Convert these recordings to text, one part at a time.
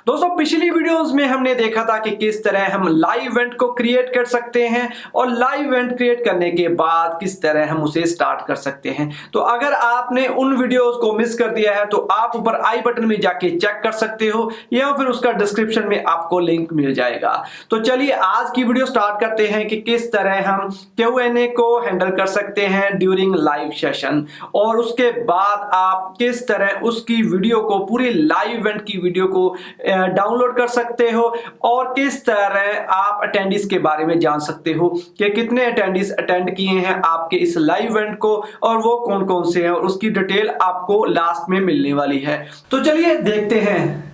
दोस्तों पिछली वीडियोस में हमने देखा था कि किस तरह हम लाइव इवेंट को क्रिएट कर सकते हैं और लाइव इवेंट क्रिएट करने के बाद किस तरह हम उसे स्टार्ट कर सकते हैं। तो अगर आपने उन वीडियोस को मिस कर दिया है तो आप ऊपर आई बटन में जाके चेक कर सकते हो या फिर उसका डिस्क्रिप्शन में आपको लिंक मिल जाएगा। तो चलिए आज की वीडियो स्टार्ट करते हैं कि किस तरह हम Q&A को हैंडल कर सकते हैं ड्यूरिंग लाइव सेशन, और उसके बाद आप किस तरह उसकी वीडियो को, पूरी लाइव इवेंट की वीडियो को डाउनलोड कर सकते हो और किस तरह आप अटेंडीज के बारे में जान सकते हो कि कितने अटेंडीज अटेंड किए हैं आपके इस लाइव इवेंट को और वो कौन कौन से हैं, और उसकी डिटेल आपको लास्ट में मिलने वाली है। तो चलिए देखते हैं।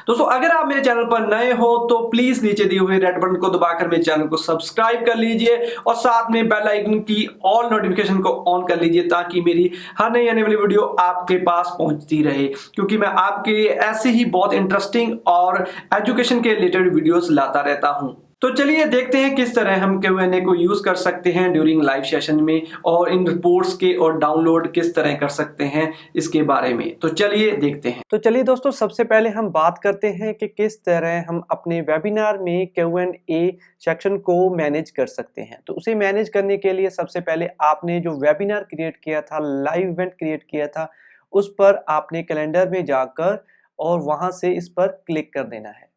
दोस्तों अगर आप मेरे चैनल पर नए हो तो प्लीज नीचे दिए हुए रेड बटन को दबाकर मेरे चैनल को सब्सक्राइब कर लीजिए और साथ में बेल आइकन की ऑल नोटिफिकेशन को ऑन कर लीजिए ताकि मेरी हर नई आने वाली वीडियो आपके पास पहुंचती रहे, क्योंकि मैं आपके लिए ऐसे ही बहुत इंटरेस्टिंग और एजुकेशन के रिलेटेड वीडियोस लाता रहता हूं। तो चलिए देखते हैं किस तरह हम Q&A को यूज कर सकते हैं ड्यूरिंग लाइव सेशन में, और इन रिपोर्ट्स के और डाउनलोड किस तरह कर सकते हैं इसके बारे में। तो चलिए देखते हैं। तो चलिए दोस्तों सबसे पहले हम बात करते हैं कि किस तरह हम अपने वेबिनार में Q&A सेक्शन को मैनेज कर सकते हैं। तो उसे मैनेज करने के लिए सबसे पहले आपने जो वेबिनार क्रिएट किया था, लाइव इवेंट क्रिएट किया था, उस पर आपने कैलेंडर में जाकर और वहां से इस पर क्लिक कर देना है।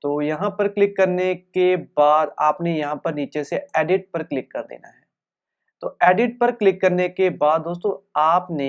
तो यहाँ पर क्लिक करने के बाद आपने यहाँ पर नीचे से एडिट पर क्लिक कर देना है। तो एडिट पर क्लिक करने के बाद दोस्तों आपने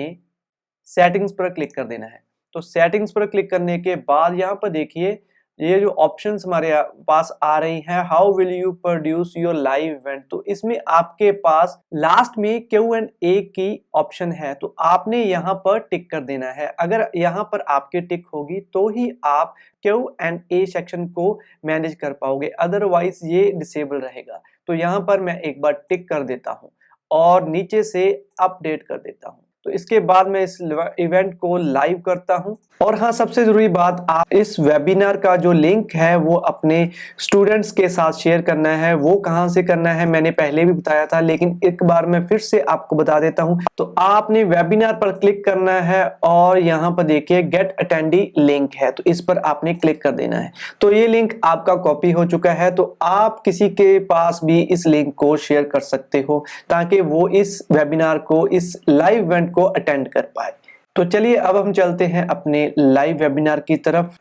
सेटिंग्स पर क्लिक कर देना है। तो सेटिंग्स पर क्लिक करने के बाद यहाँ पर देखिए ये जो ऑप्शंस हमारे पास आ रही हैं, how will you produce your live event. तो इसमें आपके पास लास्ट में Q&A की ऑप्शन है, तो आपने यहाँ पर टिक कर देना है। अगर यहाँ पर आपके टिक होगी तो ही आप Q&A सेक्शन को मैनेज कर पाओगे, अदरवाइज ये डिसेबल रहेगा। तो यहाँ पर मैं एक बार टिक कर देता हूँ और नीचे से अपडेट कर देता हूँ। तो इसके बाद मैं इस इवेंट को लाइव करता हूं। और हाँ, सबसे जरूरी बात, आप इस वेबिनार का जो लिंक है वो अपने स्टूडेंट्स के साथ शेयर करना है। वो कहां से करना है मैंने पहले भी बताया था, लेकिन एक बार मैं फिर से आपको बता देता हूं। तो आपने वेबिनार पर क्लिक करना है और यहाँ पर देखिए गेट अटेंडी लिंक है, तो इस पर आपने क्लिक कर देना है। तो ये लिंक आपका कॉपी हो चुका है, तो आप किसी के पास भी इस लिंक को शेयर कर सकते हो ताकि वो इस वेबिनार को, इस लाइव इवेंट को अटेंड कर पाए। तो चलिए अब हम चलते हैं अपने लाइव वेबिनार की तरफ।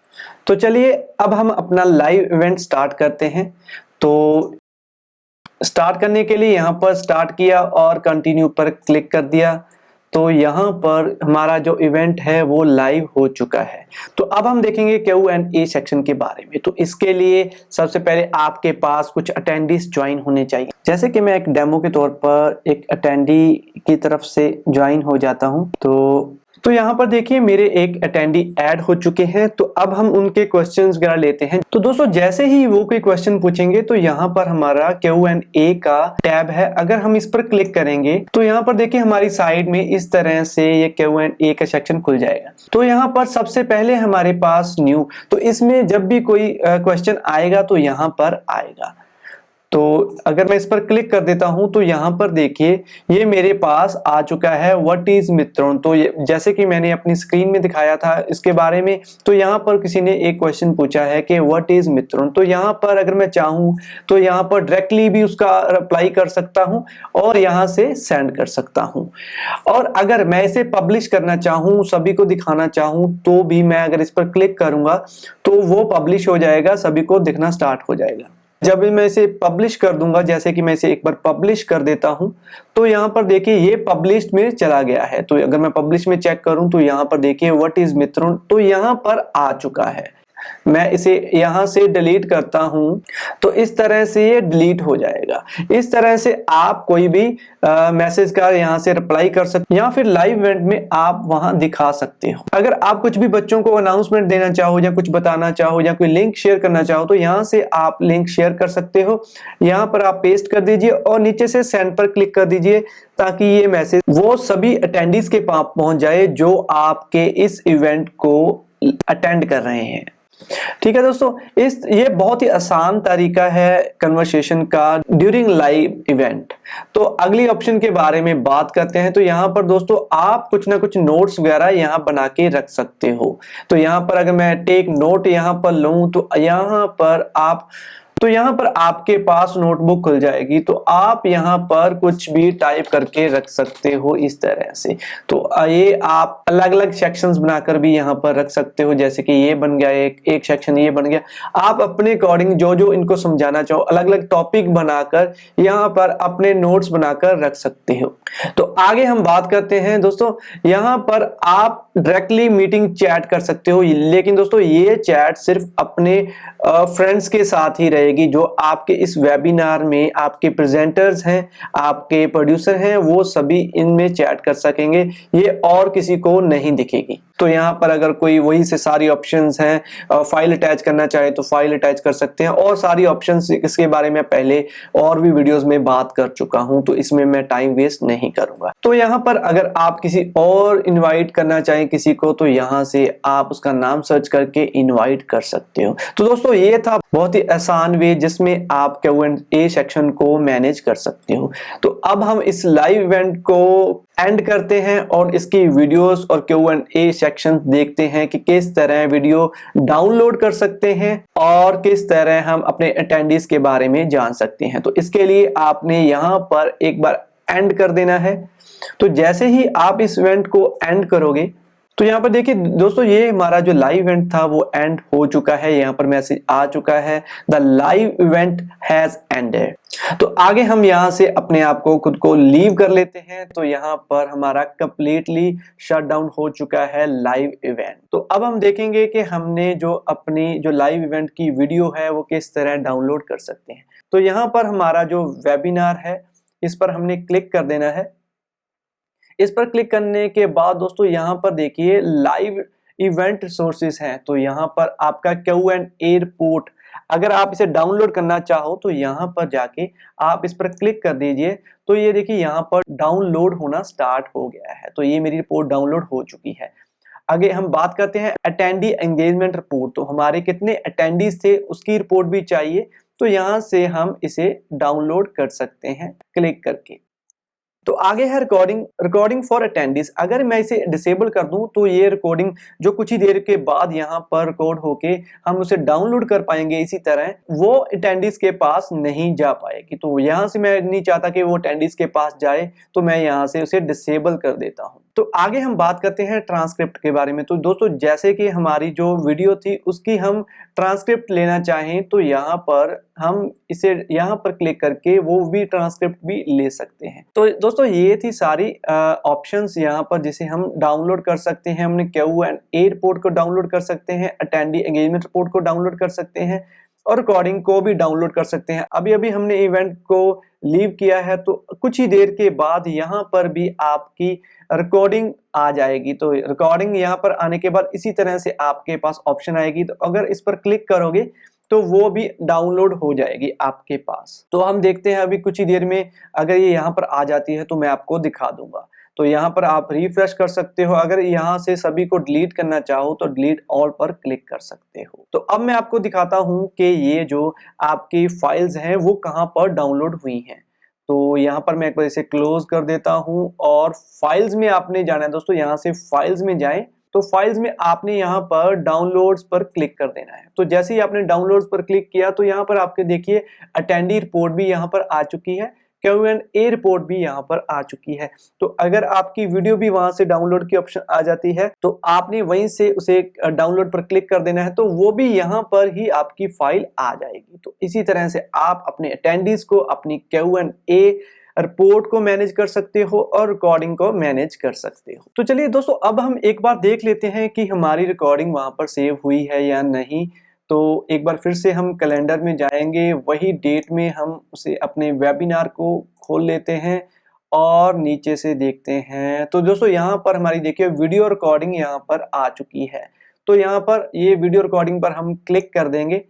तो चलिए अब हम अपना लाइव इवेंट स्टार्ट करते हैं। तो स्टार्ट करने के लिए यहाँ पर स्टार्ट किया और कंटिन्यू पर क्लिक कर दिया। तो यहाँ पर हमारा जो इवेंट है वो लाइव हो चुका है। तो अब हम देखेंगे Q&A सेक्शन के बारे में। तो इसके लिए सबसे पहले आपके पास कुछ अटेंडीज ज्वाइन होने चाहिए। जैसे कि मैं एक डेमो के तौर पर एक अटेंडी की तरफ से ज्वाइन हो जाता हूँ। तो यहाँ पर देखिए मेरे एक अटेंडी ऐड हो चुके हैं। तो अब हम उनके क्वेश्चंस वगैरह लेते हैं। तो दोस्तों जैसे ही वो कोई क्वेश्चन पूछेंगे तो यहाँ पर हमारा Q&A का टैब है, अगर हम इस पर क्लिक करेंगे तो यहाँ पर देखिए हमारी साइड में इस तरह से ये Q&A का सेक्शन खुल जाएगा। तो यहाँ पर सबसे पहले हमारे पास न्यू, तो इसमें जब भी कोई क्वेश्चन आएगा तो यहाँ पर आएगा। तो अगर मैं इस पर क्लिक कर देता हूं तो यहाँ पर देखिए ये मेरे पास आ चुका है व्हाट इज मित्रों। तो जैसे कि मैंने अपनी स्क्रीन में दिखाया था इसके बारे में, तो यहाँ पर किसी ने एक क्वेश्चन पूछा है कि व्हाट इज मित्रों। तो यहाँ पर अगर मैं चाहूँ तो यहाँ पर डायरेक्टली भी उसका रिप्लाई कर सकता हूँ और यहाँ से सेंड कर सकता हूँ। और अगर मैं इसे पब्लिश करना चाहूँ, सभी को दिखाना चाहूँ, तो भी मैं अगर इस पर क्लिक करूंगा तो वो पब्लिश हो जाएगा, सभी को दिखना स्टार्ट हो जाएगा। जब मैं इसे पब्लिश कर दूंगा, जैसे कि मैं इसे एक बार पब्लिश कर देता हूं, तो यहाँ पर देखिए ये पब्लिश्ड में चला गया है। तो अगर मैं पब्लिश में चेक करूं तो यहाँ पर देखिए व्हाट इज मित्रों, तो यहाँ पर आ चुका है। मैं इसे यहाँ से डिलीट करता हूं तो इस तरह से ये डिलीट हो जाएगा। इस तरह से आप कोई भी मैसेज का यहाँ से रिप्लाई कर सकते, या फिर लाइव इवेंट में आप वहां दिखा सकते हो। अगर आप कुछ भी बच्चों को अनाउंसमेंट देना चाहो या कुछ बताना चाहो या कोई लिंक शेयर करना चाहो तो यहाँ से आप लिंक शेयर कर सकते हो। यहाँ पर आप पेस्ट कर दीजिए और नीचे से सेंड पर क्लिक कर दीजिए ताकि ये मैसेज वो सभी अटेंडीज के पास पहुंच जाए जो आपके इस इवेंट को अटेंड कर रहे हैं। ठीक है दोस्तों, ये बहुत ही आसान तरीका है कन्वर्सेशन का ड्यूरिंग लाइव इवेंट। तो अगली ऑप्शन के बारे में बात करते हैं। तो यहाँ पर दोस्तों आप कुछ ना कुछ नोट्स वगैरह यहाँ बना के रख सकते हो। तो यहाँ पर अगर मैं टेक नोट यहाँ पर लूं तो यहाँ पर आपके पास नोटबुक खुल जाएगी। तो आप यहाँ पर कुछ भी टाइप करके रख सकते हो इस तरह से। तो ये आप अलग अलग सेक्शंस बनाकर भी यहाँ पर रख सकते हो, जैसे कि ये बन गया एक सेक्शन, ये बन गया। आप अपने अकॉर्डिंग जो जो इनको समझाना चाहो अलग अलग टॉपिक बनाकर यहाँ पर अपने नोट्स बनाकर रख सकते हो। तो आगे हम बात करते हैं दोस्तों, यहाँ पर आप डायरेक्टली मीटिंग चैट कर सकते हो, लेकिन दोस्तों ये चैट सिर्फ अपने फ्रेंड्स के साथ ही रहेगी। जो आपके इस वेबिनार में आपके प्रेजेंटर्स हैं, आपके प्रोड्यूसर हैं, वो सभी इनमें चैट कर सकेंगे, ये और किसी को नहीं दिखेगी। तो यहाँ पर अगर कोई वही से सारी ऑप्शंस हैं, फाइल अटैच करना चाहे तो फाइल अटैच कर सकते हैं, और सारी ऑप्शंस इसके बारे में पहले और भी वीडियोस में बात कर चुका हूं, तो इसमें मैं टाइम वेस्ट नहीं करूंगा। तो यहाँ पर अगर आप किसी और इनवाइट करना चाहें किसी को, तो यहाँ से आप उसका नाम सर्च करके इनवाइट कर सकते हो। तो दोस्तों ये था बहुत ही आसान वे जिसमें आप Q&A सेक्शन को मैनेज कर सकते हो। तो अब हम इस लाइव इवेंट को एंड करते हैं और इसकी वीडियोस और Q&A सेक्शन देखते हैं कि किस तरह वीडियो डाउनलोड कर सकते हैं और किस तरह हम अपने अटेंडीज के बारे में जान सकते हैं। तो इसके लिए आपने यहाँ पर एक बार एंड कर देना है। तो जैसे ही आप इस इवेंट को एंड करोगे, तो यहाँ पर देखिए दोस्तों, ये हमारा जो लाइव इवेंट था वो एंड हो चुका है। यहाँ पर मैसेज आ चुका है, the live event has ended. तो आगे हम यहाँ से अपने आप को खुद को लीव कर लेते हैं। तो यहाँ पर हमारा कंप्लीटली शट डाउन हो चुका है लाइव इवेंट। तो अब हम देखेंगे कि हमने जो अपनी जो लाइव इवेंट की वीडियो है वो किस तरह डाउनलोड कर सकते हैं। तो यहाँ पर हमारा जो वेबिनार है इस पर हमने क्लिक कर देना है। इस पर क्लिक करने के बाद दोस्तों यहाँ पर देखिए लाइव इवेंट रिसोर्सेज हैं। तो यहाँ पर आपका Q&A रिपोर्ट, अगर आप इसे डाउनलोड करना चाहो तो यहाँ पर जाके आप इस पर क्लिक कर दीजिए। तो ये देखिए यहाँ पर डाउनलोड होना स्टार्ट हो गया है। तो ये मेरी रिपोर्ट डाउनलोड हो चुकी है। आगे हम बात करते हैं अटेंडी एंगेजमेंट रिपोर्ट। तो हमारे कितने अटेंडीज थे उसकी रिपोर्ट भी चाहिए। तो यहाँ से हम इसे डाउनलोड कर सकते हैं क्लिक करके। तो आगे है रिकॉर्डिंग फॉर अटेंडीज। अगर मैं इसे डिसेबल कर दूं तो ये रिकॉर्डिंग जो कुछ ही देर के बाद यहाँ पर रिकॉर्ड होके हम उसे डाउनलोड कर पाएंगे, इसी तरह वो अटेंडीज के पास नहीं जा पाएगी। तो यहाँ से मैं नहीं चाहता कि वो अटेंडीज के पास जाए, तो मैं यहाँ से उसे डिसेबल कर देता हूँ। तो आगे हम बात करते हैं ट्रांसक्रिप्ट के बारे में। तो दोस्तों जैसे कि हमारी जो वीडियो थी उसकी हम ट्रांसक्रिप्ट लेना चाहें तो यहाँ पर हम इसे यहाँ पर क्लिक करके वो भी ट्रांसक्रिप्ट भी ले सकते हैं। तो दोस्तों ये थी सारी ऑप्शंस यहाँ पर जिसे हम डाउनलोड कर सकते हैं। हमने Q&A रिपोर्ट को डाउनलोड कर सकते हैं, अटेंडी एंगेजमेंट रिपोर्ट को डाउनलोड कर सकते हैं और रिकॉर्डिंग को भी डाउनलोड कर सकते हैं। अभी अभी हमने इवेंट को लीव किया है तो कुछ ही देर के बाद यहाँ पर भी आपकी रिकॉर्डिंग आ जाएगी। तो रिकॉर्डिंग यहाँ पर आने के बाद इसी तरह से आपके पास ऑप्शन आएगी। तो अगर इस पर क्लिक करोगे तो वो भी डाउनलोड हो जाएगी आपके पास। तो हम देखते हैं अभी कुछ ही देर में अगर ये यहाँ पर आ जाती है तो मैं आपको दिखा दूंगा। तो यहाँ पर आप रिफ्रेश कर सकते हो। अगर यहाँ से सभी को डिलीट करना चाहो तो डिलीट ऑल पर क्लिक कर सकते हो। तो अब मैं आपको दिखाता हूँ कि ये जो आपकी फाइल्स हैं वो कहाँ पर डाउनलोड हुई हैं। तो यहाँ पर मैं एक बार इसे क्लोज कर देता हूँ और फाइल्स में आपने जाना है दोस्तों। यहाँ से फाइल्स में जाए तो फाइल्स में आपने यहाँ पर डाउनलोड्स पर क्लिक कर देना है। तो जैसे ही आपने डाउनलोड्स पर क्लिक किया तो यहाँ पर आपके देखिए अटेंडी रिपोर्ट भी यहाँ पर आ चुकी है, Q&A रिपोर्ट भी यहाँ पर आ चुकी है। तो अगर आपकी वीडियो भी वहां से डाउनलोड की ऑप्शन आ जाती है तो आपने वहीं से उसे डाउनलोड पर क्लिक कर देना है, तो वो भी यहाँ पर ही आपकी फाइल आ जाएगी। तो इसी तरह से आप अपने अटेंडीज को अपनी Q&A रिपोर्ट को मैनेज कर सकते हो और रिकॉर्डिंग को मैनेज कर सकते हो। तो चलिए दोस्तों अब हम एक बार देख लेते हैं कि हमारी रिकॉर्डिंग वहां पर सेव हुई है या नहीं। तो एक बार फिर से हम कैलेंडर में जाएंगे, वही डेट में हम उसे अपने वेबिनार को खोल लेते हैं और नीचे से देखते हैं। तो दोस्तों यहाँ पर हमारी देखिए वीडियो रिकॉर्डिंग यहाँ पर आ चुकी है। तो यहाँ पर ये वीडियो रिकॉर्डिंग पर हम क्लिक कर देंगे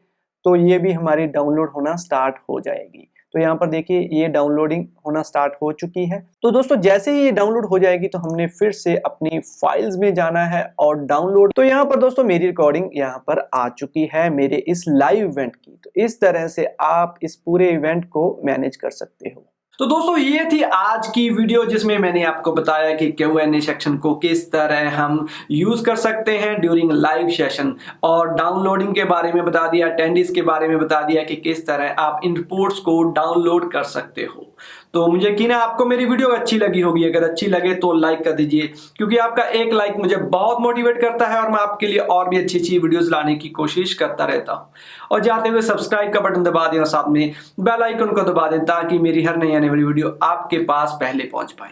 तो ये भी हमारी डाउनलोड होना स्टार्ट हो जाएगी। तो यहाँ पर देखिए ये डाउनलोडिंग होना स्टार्ट हो चुकी है। तो दोस्तों जैसे ही ये डाउनलोड हो जाएगी तो हमने फिर से अपनी फाइल्स में जाना है और डाउनलोड। तो यहाँ पर दोस्तों मेरी रिकॉर्डिंग यहाँ पर आ चुकी है मेरे इस लाइव इवेंट की। तो इस तरह से आप इस पूरे इवेंट को मैनेज कर सकते हो। तो दोस्तों ये थी आज की वीडियो जिसमें मैंने आपको बताया कि Q&A सेक्शन को किस तरह हम यूज कर सकते हैं ड्यूरिंग लाइव सेशन, और डाउनलोडिंग के बारे में बता दिया, अटेंडीज के बारे में बता दिया कि किस तरह आप इन रिपोर्ट्स को डाउनलोड कर सकते हो। तो मुझे यकीन है आपको मेरी वीडियो अच्छी लगी होगी। अगर अच्छी लगे तो लाइक कर दीजिए, क्योंकि आपका एक लाइक मुझे बहुत मोटिवेट करता है और मैं आपके लिए और भी अच्छी अच्छी वीडियोस लाने की कोशिश करता रहता हूं। और जाते हुए सब्सक्राइब का बटन दबा दें और साथ में बेल आइकन को दबा दें ताकि मेरी हर नई आने वाली वीडियो आपके पास पहले पहुंच पाए।